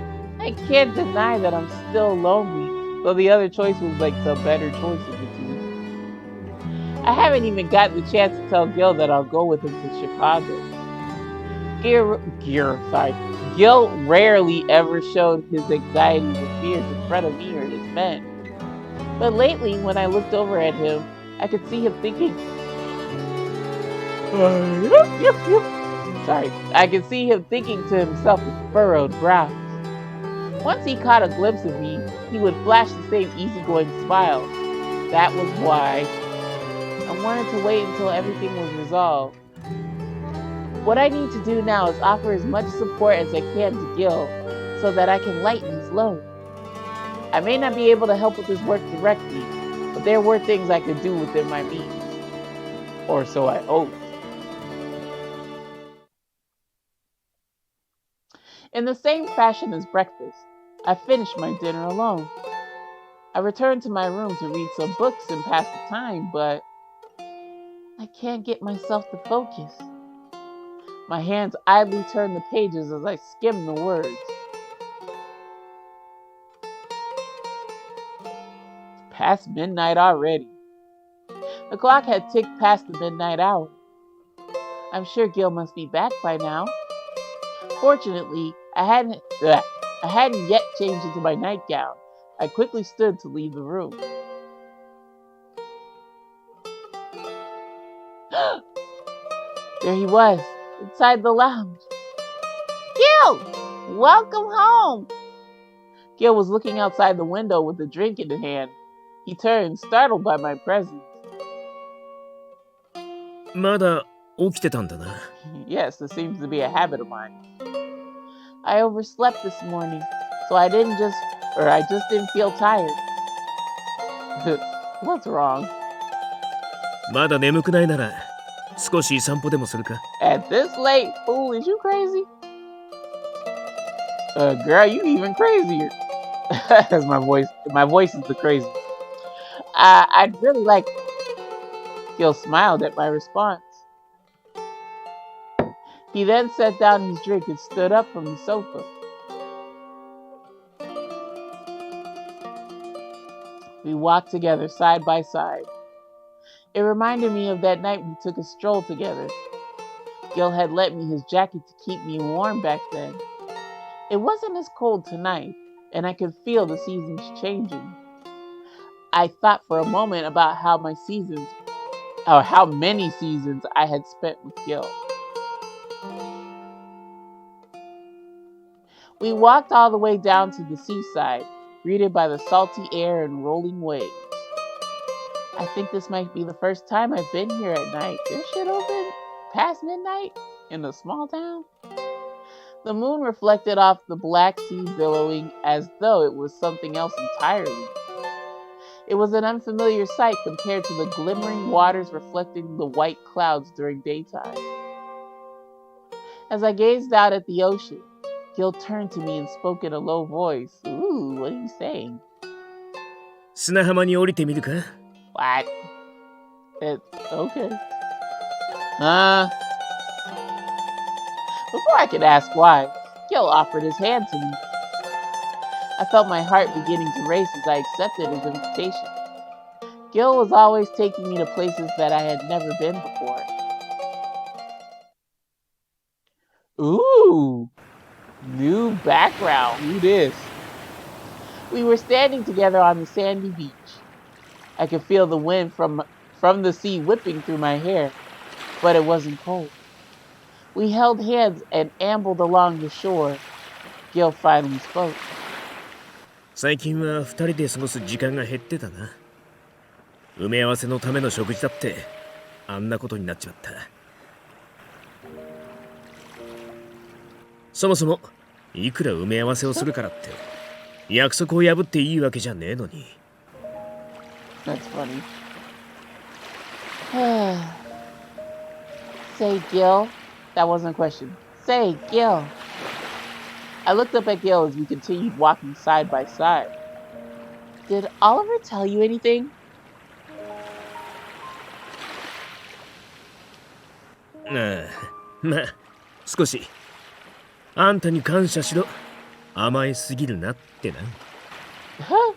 I can't deny that I'm still lonely, though the other choice was like the better choice of the two. I haven't even gotten the chance to tell Gil that I'll go with him to Chicago. Gil rarely ever showed his anxieties or fears in front of me or his men. But lately, when I looked over at him, I could see him thinking. Sorry, I could see him thinking to himself with furrowed brows. Once he caught a glimpse of me, he would flash the same easygoing smile. That was why I wanted to wait until everything was resolved. What I need to do now is offer as much support as I can to Gil so that I can lighten his load. I may not be able to help with his work directly, but there were things I could do within my means. Or so I hoped. In the same fashion as breakfast, I finished my dinner alone. I returned to my room to read some books and pass the time, but I can't get myself to focus. My hands idly turn the pages as I skim the words. It's past midnight already. The clock had ticked past the midnight hour. I'm sure Gil must be back by now. Fortunately, I hadn't yet changed into my nightgown. I quickly stood to leave the room. There he was, inside the lounge. Gil! Welcome home! Gil was looking outside the window with a drink in his hand. He turned, startled by my presence. まだ起きてたんだな。 Yes, this seems to be a habit of mine. I overslept this morning, so I just didn't feel tired. What's wrong? まだ眠くないなら少し散歩でもするか？ At this late, fool, is you crazy? Girl, you even crazier. That's my voice. My voice is the crazy. I'd really like. Gil smiled at my response. He then set down his drink and stood up from the sofa. We walked together side by side. It reminded me of that night we took a stroll together. Gil had lent me his jacket to keep me warm back then. It wasn't as cold tonight, and I could feel the seasons changing. I thought for a moment about how many seasons I had spent with Gil. We walked all the way down to the seaside, greeted by the salty air and rolling waves. I think this might be the first time I've been here at night. This shit open past midnight in a small town? The moon reflected off the black sea billowing as though it was something else entirely. It was an unfamiliar sight compared to the glimmering waters reflecting the white clouds during daytime. As I gazed out at the ocean, Gil turned to me and spoke in a low voice. Ooh, what are you saying? 砂浜に降りてみるか？ What? It's okay. Before I could ask why, Gil offered his hand to me. I felt my heart beginning to race as I accepted his invitation. Gil was always taking me to places that I had never been before. Ooh, new background. Who this? We were standing together on the sandy beach. I could feel the wind from the sea whipping through my hair, but it wasn't cold. We held hands and ambled along the shore. Gil finally spoke. 最近は2人で過ごす時間が減ってたな。埋め合わせのための食事だってあんなことになっちまった。そもそもいくら埋め合わせをするからって約束を破っていいわけじゃねえのに。That's funny. Say, Gil. That wasn't a question. Say, Gil. I looked up at Gil as we continued walking side by side. Did Oliver tell you anything? まあ少し。あんたに感謝しろ。甘えすぎるなってな。Huh?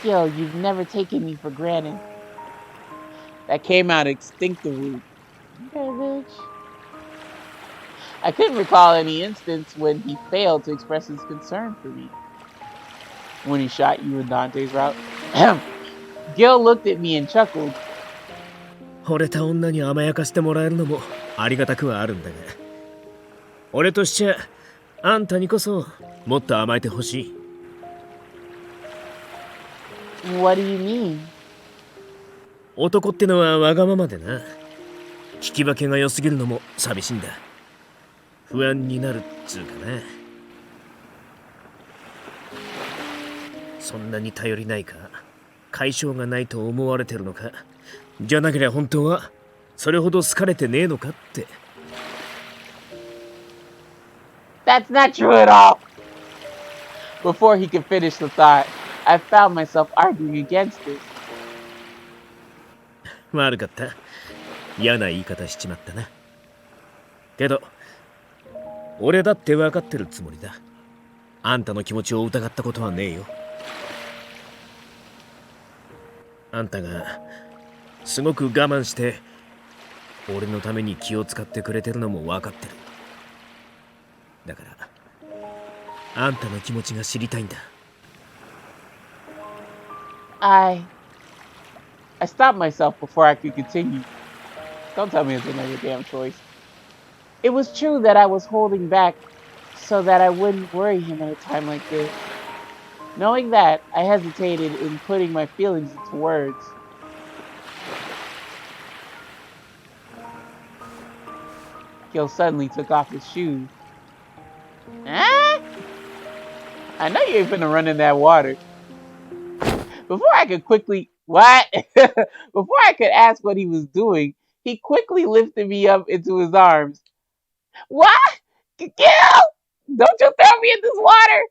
Gil, you've never taken me for granted. That came out instinctively. Okay, bitch. I couldn't recall any instance when he failed to express his concern for me. When he shot you in Dante's route. Gil looked at me and chuckled. 惚れた女に甘やかしてもらえるのもありがたくはあるんだが、俺としちゃあんたにこそもっと甘えてほしい。What do you mean? 男ってのはわがままでな。聞き分けが良すぎるのも寂しいんだ。不安になるっつうかな。そんなに頼りないか、解消がないと思われてるのか、じゃなけりゃ本当はそれほど好かれてねえのかって。That's not true at all. Before he could finish the thought, I found myself arguing against it. 悪かった。嫌な言い方しちまったな。けど、俺だって分かってるつもりだ。あんたの気持ちを疑ったことはねえよ。あんたがすごく我慢して俺のために気を使ってくれてるのも分かってる。だからあんたの気持ちが知りたいんだ。I stopped myself before I could continue. Don't tell me it's another damn choice. It was true that I was holding back so that I wouldn't worry him at a time like this. Knowing that, I hesitated in putting my feelings into words. Gil suddenly took off his shoes. Huh? I know you ain't finna run in that water. Before I could quickly... What? Before I could ask what he was doing, he quickly lifted me up into his arms. What? Gil! Don't you throw me in this water!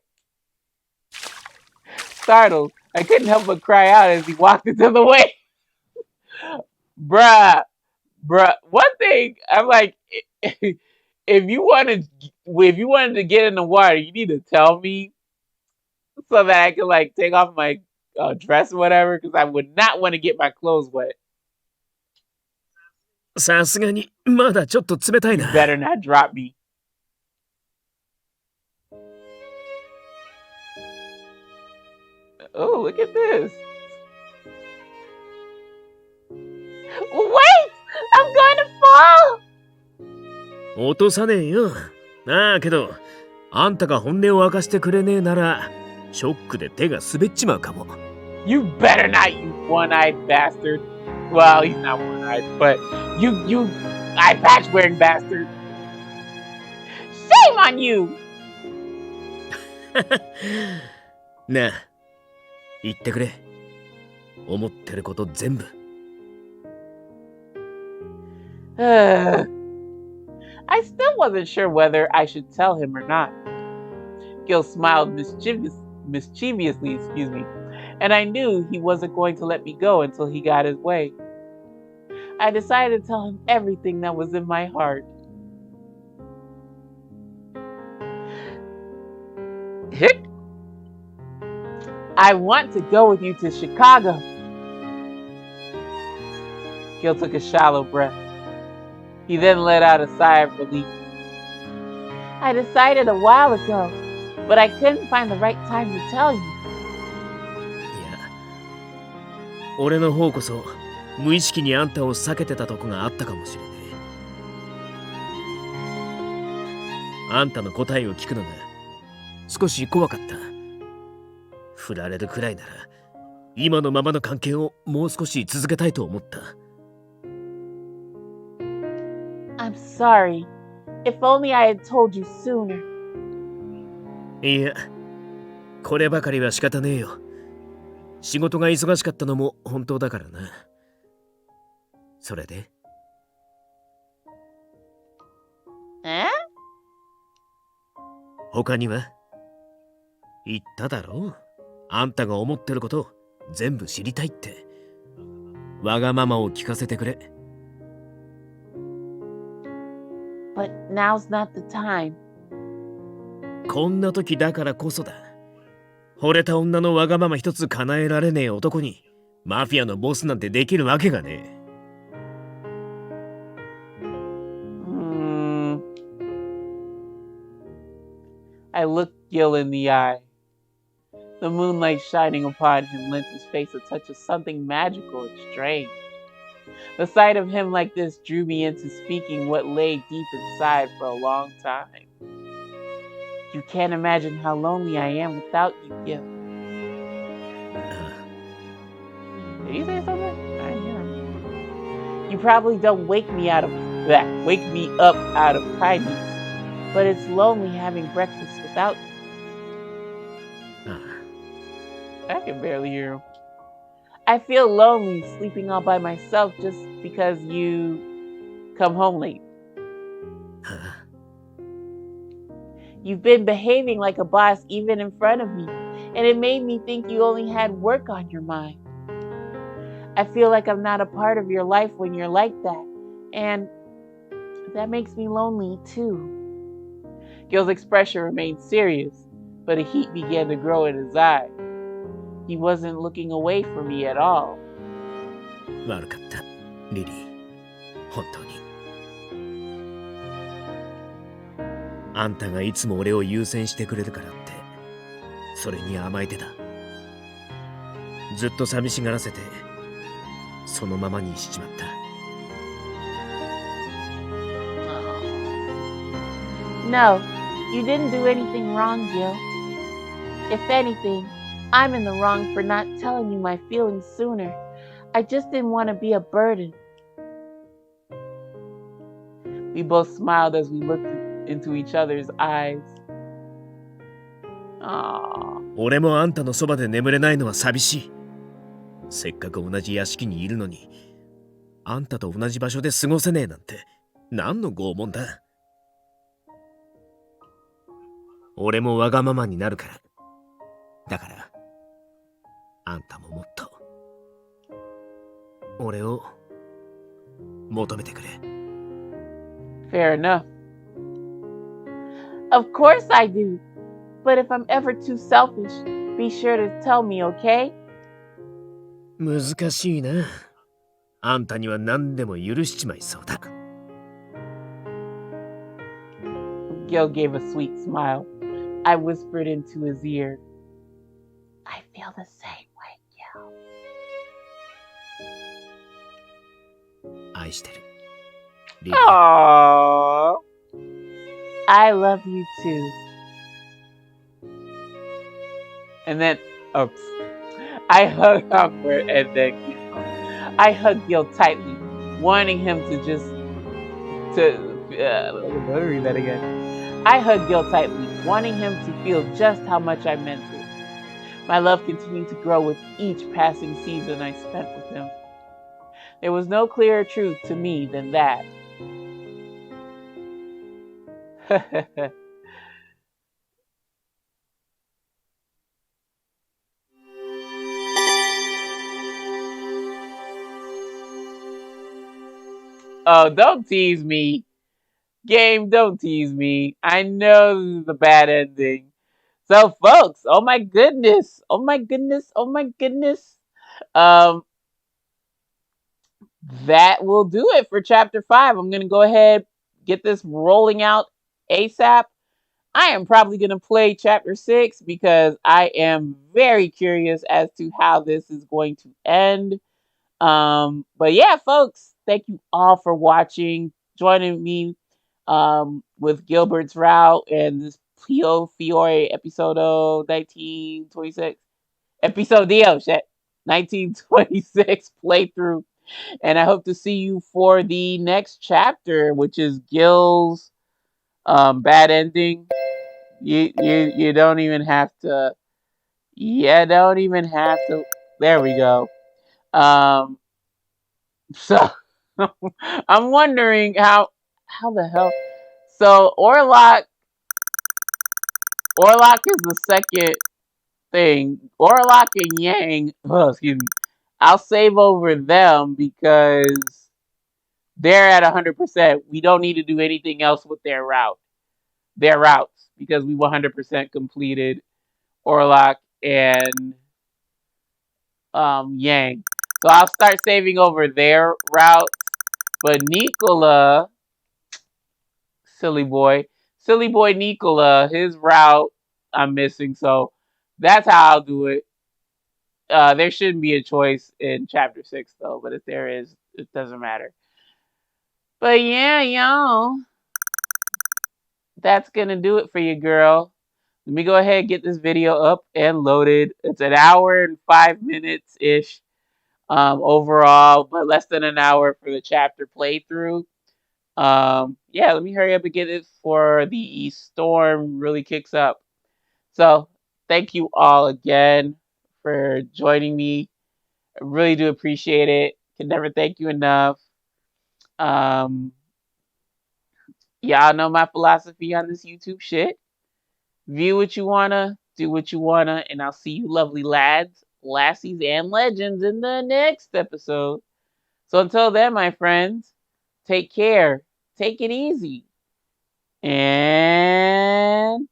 Startled, I couldn't help but cry out as he walked into the way. Bruh. One thing, I'm like, if you wanted to get in the water, you need to tell me so that I can like take off my dress or whatever, because I would not want to get my clothes wet. さすがにまだちょっと冷たい You な。 better not drop me. Oh, look at this. Wait! I'm going to fall! 落とさねえよ。ああ、けどあんたが本音を明かしてくれねえならショックで手が滑っちまうかも。 You better not, you one-eyed bastard. Well, he's not one-eyed, but you eye patch wearing bastard. Shame on you! なあ、言ってくれ。思ってること全部。I still wasn't sure whether I should tell him or not. Gil smiled mischievously, and I knew he wasn't going to let me go until he got his way. I decided to tell him everything that was in my heart. I want to go with you to Chicago. Gil took a shallow breath. He then let out a sigh of relief. I decided a while ago, but I couldn't find the right time to tell you. いや、俺の方こそ無意識にあんたを避けてたとこがあったかもしれねえ。あんたの答えを聞くのが少し怖かった。振られるくらいなら今のままの関係をもう少し続けたいと思った。I'm sorry. If only I had told you sooner. いや、こればかりは仕方ねえよ。仕事が忙しかったのも本当だからな。それで？他には？言っただろう。あんたが思ってること全部知りたいって。わがままを聞かせてくれ。But now's not the time. こんな時だからこそだ。惚れた女のわがまま一つ叶えられねえ男にマフィアのボスなんてできるわけがねえ。I looked Gil in the eye. The moonlight shining upon him lent his face a touch of something magical and strange. The sight of him like this drew me into speaking what lay deep inside for a long time. You can't imagine how lonely I am without you, Gil. Did he say something? I didn't hear him. You probably don't wake me up out of kindness, but it's lonely having breakfast without you. I can barely hear him. I feel lonely sleeping all by myself just because you come home late. You've been behaving like a boss even in front of me, and it made me think you only had work on your mind. I feel like I'm not a part of your life when you're like that, and that makes me lonely too. Gil's expression remained serious, but a heat began to grow in his eye. He wasn't looking away from me at all. 悪かった、リリー。本当に。あんたがいつも俺を優先してくれるからって、それに甘えてた。ずっと寂しがらせて、そのままにしちまった。No, you didn't do anything wrong, Gil. If anything, I'm in the wrong for not telling you my feelings sooner. I just didn't want to be a burden. We both smiled as we looked into each other's eyes. Aww. 俺もあんたのそばで眠れないのは寂しい。せっかく同じ屋敷にいるのに、あんたと同じ場所で過ごせねえなんて何の拷問だ。俺もわがままになるから。だから、あんたももっと俺を求めてくれ。Fair enough. Of course I do. But if I'm ever too selfish, be sure to tell me, okay? 難しいな。あんたには何でも許しちまいそうだ。Gil gave a sweet smile. I whispered into his ear. I feel the same way, Gil. 愛してる。Aww. I love you too. And then, oops. I hugged Awkward and then I hugged Gil tightly, wanting him to let me read that again. I hugged Gil tightly, wanting him to feel just how much I meant it. My love continued to grow with each passing season I spent with him. There was no clearer truth to me than that. Oh, don't tease me. Game, don't tease me. I know this is the bad ending. So, folks, oh my goodness. Oh my goodness. Oh my goodness. That will do it for chapter 5. I'm going to go ahead, get this rolling out ASAP. I am probably going to play chapter 6 because I am very curious as to how this is going to end. But yeah, folks, thank you all for watching, joining me with Gilbert's route and this Piofiore Episodio 1926. Episodio, shit. 1926 playthrough. And I hope to see you for the next chapter, which is Gil's bad ending. You don't even have to. Yeah, don't even have to. There we go. So I'm wondering how the hell. So Orlok is the second thing. Orlok and Yang. Oh, excuse me. I'll save over them because they're at 100%. We don't need to do anything else with their routes because we 100% completed Orlok and Yang. So I'll start saving over their routes. But Nicola, silly boy, Silly boy Nicola, his route I'm missing, so that's how I'll do it. There shouldn't be a choice in chapter 6 though, but if there is, it doesn't matter. But yeah, y'all, that's gonna do it for you, girl. Let me go ahead and get this video up and loaded. It's an hour and 5 minutes ish overall, but less than an hour for the chapter playthrough. Yeah, let me hurry up and get it before the storm really kicks up. So thank you all again for joining me. I really do appreciate it. Can never thank you enough. Um, y'all know my philosophy on this YouTube shit. View what you wanna, do what you wanna, and I'll see you lovely lads, lassies, and legends in the next episode. So until then, my friends, take care, take it easy, and